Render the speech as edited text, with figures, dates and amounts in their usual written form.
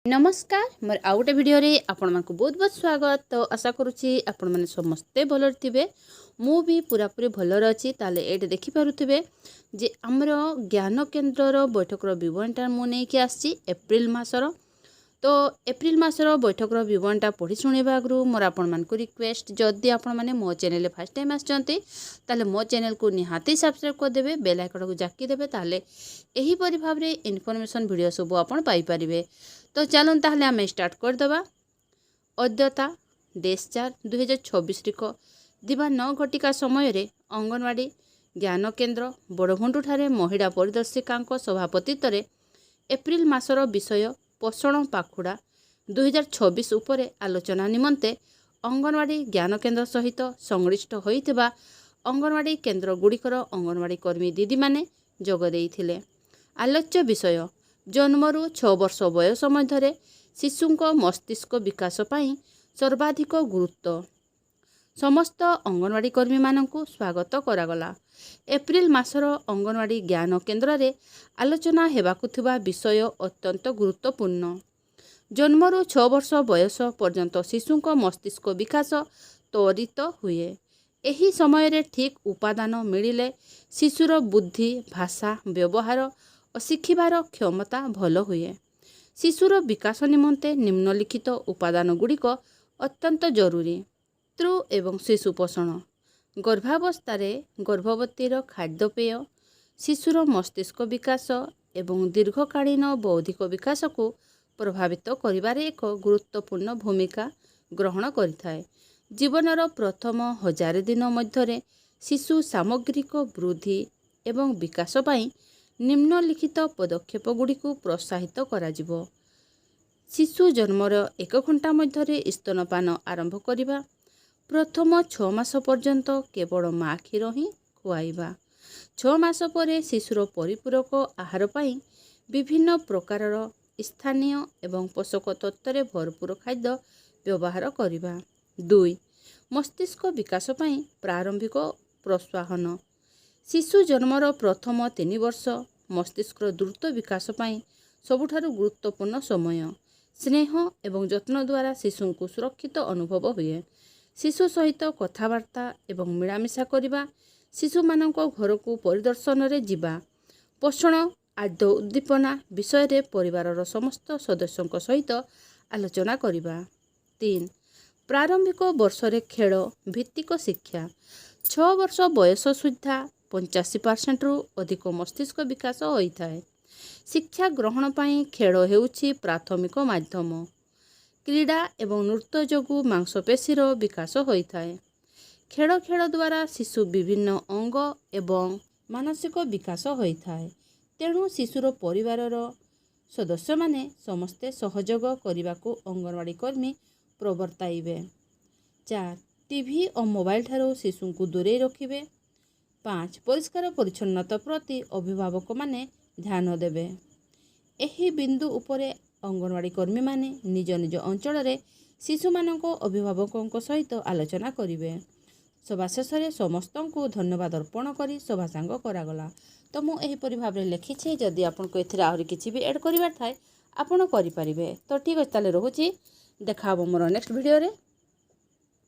नमस्कार मोर आउ गोटे भिडियो रे आपण मानकु बहुत बहुत स्वागत। तो आशा करुच्ची आपण माने समस्ते भल थे। मु भी पूरापूरी भलर अच्छी। ताले एटे देखि पारुथिबे जे हमर ज्ञान केन्द्र बैठकर विवरणटा मु नेकी आसी एप्रिल मासर। तो एप्रिल मासर बैठकर विवरणटा पढ़ी शुणा आगु मोर आपण मानकु रिक्वेस्ट, जदि आपण माने मो चैनल फर्स्ट टाइम आछंती ताले मो चैनल को निहाती सब्सक्राइब कर देबे, बेल आइकन को जाकी देबे, ताले एही परि भाबरे इनफॉरमेशन वीडियो सब आपण पाई परिबे। तो चलन ताहले आम स्टार्ट करदे। अद्यता डेज 4 2024 रिक दिवा 9 घटिका समय रे अंगनवाड़ी ज्ञान केन्द्र बड़भुंडु ठारे महिला परिदर्शिका सभापतित्व एप्रिल मासर विषय पोषण पाखुड़ा 2026 उपरे आलोचना निमंते अंगनवाड़ी ज्ञान केन्द्र सहित संश्लिष्ट होइतिबा अंगनवाड़ी केन्द्र गुड़िकर अंगनवाड़ी कर्मी दीदी माने जोग देइथिले। आलोच्य विषय जन्मरू 6 वर्ष बयस मध्य शिशुंको मस्तिष्क विकास पाई सर्वाधिक गुरुत्व। समस्त अंगनवाड़ी कर्मी मानकु स्वागत करागला। एप्रिल मासर अंगनवाड़ी ज्ञान केन्द्र रे आलोचना हेबाकु थिबा विषय अत्यंत गुरुत्वपूर्ण। जन्मरू 6 वर्ष बयस पर्यंत शिशुंको मस्तिष्क विकास त्वरित हुए। एही समय रे ठीक उपादान मिलिले शिशुर बुद्धि, भाषा, व्यवहार और शिखिबार क्षमता भल हुए। शिशुर विकास निमंते निम्नलिखित उपादान गुड़िक अत्यंत जरूरी। मातृ एवं शिशु पोषण। गर्भावस्था गर्भवतीर खाद्यपेय शिशुर मस्तिष्क विकास एवं दीर्घकालीन बौद्धिक विकास को प्रभावित करिबारे एक गुरुत्वपूर्ण भूमिका ग्रहण करिथाए। जीवनर प्रथम 1000 दिन मध्य शिशु सामग्रिक वृद्धि एवं विकास पाई निम्नलिखित पदक्षेप गुड़िक प्रोत्साहित कराजिबो। शिशु जन्मर 1 घंटा मध्य स्तनपान आरंभ करिबा। प्रथम 6 मास पर्यंत केवल माँ क्षीर ही खुआइबा। 6 मास पर शिशुर परिपूरक आहार पाई विभिन्न प्रकारर स्थानीय एवं पोषक तत्व भरपूर खाद्य व्यवहार करिबा। 2 मस्तिष्क विकास पाई प्रारंभिक प्रोत्साहन। शिशु जन्मर प्रथम 3 वर्ष मस्तिष्क द्रुत विकास पाई सबुठारु गुरुत्वपूर्ण समय। स्नेह एवं जत्न द्वारा शिशु को सुरक्षित अनुभव हुए। शिशु सहित कथबार्ता एवं मिलामिशा करिबा। शिशु मानक घर को परिदर्शन रे जिबा। पोषण आद्य उद्दीपना विषय रे परिवारर समस्त सदस्यों सहित आलोचना करिबा। 3 प्रारंभिक वर्ष रे खेल भित्तिक शिक्षा। 6 वर्ष बयस सुद्धा 85% रु अधिक मस्तिष्क विकास होइथाए। शिक्षा ग्रहण पाई खेल हेउछि प्राथमिक माध्यम। क्रीड़ा एवं नृत्य जोगु मांसपेशीर विकास होइथाए। खेल खेल द्वारा शिशु विभिन्न अंग एवं मानसिक विकास होइथाए। तेणु शिशुर परिवारर सदस्य माने समस्ते सहयोग करिबाकु अंगनवाड़ी कर्मी प्रवर्ताइबे। 4 टीवी और मोबाइल ठारो शिशु को दूरे रखिबे। 5 परिष्कार परिच्छन्नता प्रति अभिभावक माने ध्यान देबे। एही बिंदु उपरे अंगनवाड़ी कर्मी माने निज निज अंचल रे शिशु मानक अभिभावकों सहित आलोचना करिवे। सभा शेष में समस्त को धन्यवाद अर्पण करी सभा सांग करागला। तो मु एही परि भाबरे लिखिछि। जदि आपन को एथिरा आहुरी किछि भी ऐड करिवार थाए आपन करि परिबे। तो ठीक अछि, ताले रहुछि। देखा मोर नेक्स्ट वीडियो रे।